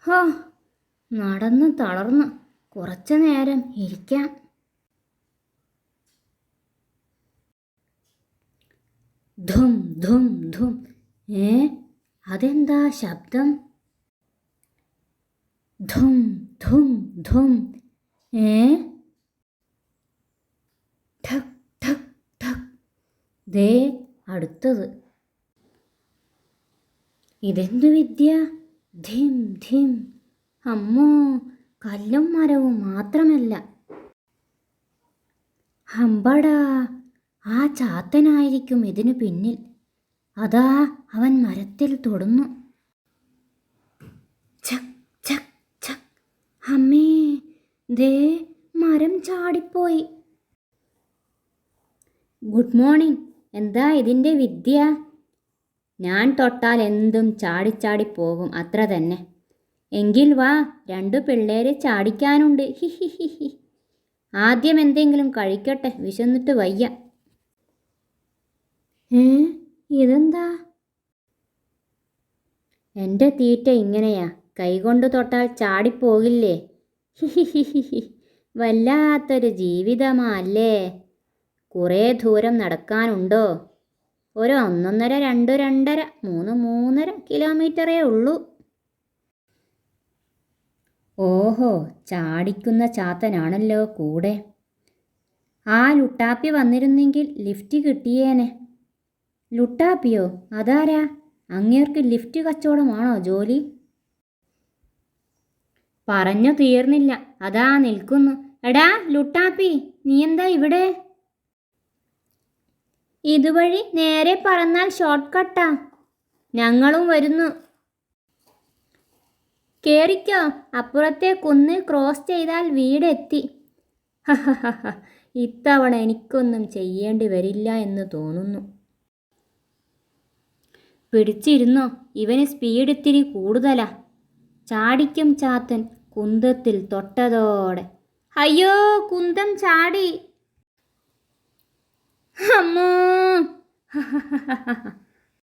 ഹോ, നടന്ന് തളർന്ന് കുറച്ചു നേരം ഇരിക്കാം. ധും ധും ധും. അതെന്താ ശബ്ദം? ധും ധും ധും. ഠക് ഠക് ഠക്. ദേ അടുത്തത്. ഇതെന്തു വിദ്യ? ധിം ധിം. അമ്മോ, കല്ലും മരവും മാത്രമല്ല. ഹമ്പടാ, ആ ചാത്തനായിരിക്കും ഇതിനു പിന്നിൽ. അതാ അവൻ മരത്തിൽ തൊടുന്നു. ഛക് ഛക് ഛക്. അമ്മേ, ദേ മരം ചാടിപ്പോയി. Good morning. എന്താ ഇതിൻ്റെ വിദ്യ? ഞാൻ തൊട്ടാൽ എന്തും ചാടിച്ചാടിപ്പോകും, അത്ര തന്നെ. എങ്കിൽ വാ, 2 പിള്ളേരെ ചാടിക്കാനുണ്ട്. ഹി ഹി ഹി ഹി. ആദ്യം എന്തെങ്കിലും കഴിക്കട്ടെ, വിശന്നിട്ട് വയ്യ. ഇതെന്താ? എൻ്റെ തീറ്റ ഇങ്ങനെയാ, കൈകൊണ്ട് തൊട്ടാൽ ചാടിപ്പോകില്ലേ? ഹി ഹി ഹി ഹി ഹി. വല്ലാത്തൊരു ജീവിതമാ അല്ലേ? കുറേ ദൂരം നടക്കാനുണ്ടോ? ഒരു 1.5, 2, 2.5, 3, 3.5 കിലോമീറ്ററേ ഉള്ളൂ. ഓഹോ, ചാടിക്കുന്ന ചാത്തനാണല്ലോ കൂടെ. ആ ലുട്ടാപ്പി വന്നിരുന്നെങ്കിൽ ലിഫ്റ്റ് കിട്ടിയേനെ. ലുട്ടാപ്പിയോ? അതാരാ? അങ്ങേർക്ക് ലിഫ്റ്റ് കച്ചവടമാണോ ജോലി? പറഞ്ഞു തീർന്നില്ല, അതാ നിൽക്കുന്നു. എടാ ലുട്ടാപ്പി, നീ എന്താ ഇവിടെ? ഇതുവഴി നേരെ പറന്നാൽ ഷോർട്ട് കട്ടാ. ഞങ്ങളും വരുന്നു. കേറിക്കോ, അപ്പുറത്തെ കുന്ന് ക്രോസ് ചെയ്താൽ വീടെത്തി. ഹഹഹ, ഇത്തവണ എനിക്കൊന്നും ചെയ്യേണ്ടി വരില്ല എന്ന് തോന്നുന്നു. പിടിച്ചിരുന്നോ, ഇവന് സ്പീഡ് ഇത്തിരി കൂടുതലാ. ചാടിക്കും ചാത്തൻ കുന്തത്തിൽ തൊട്ടതോടെ. അയ്യോ, കുന്തം ചാടി. അമ്മോ.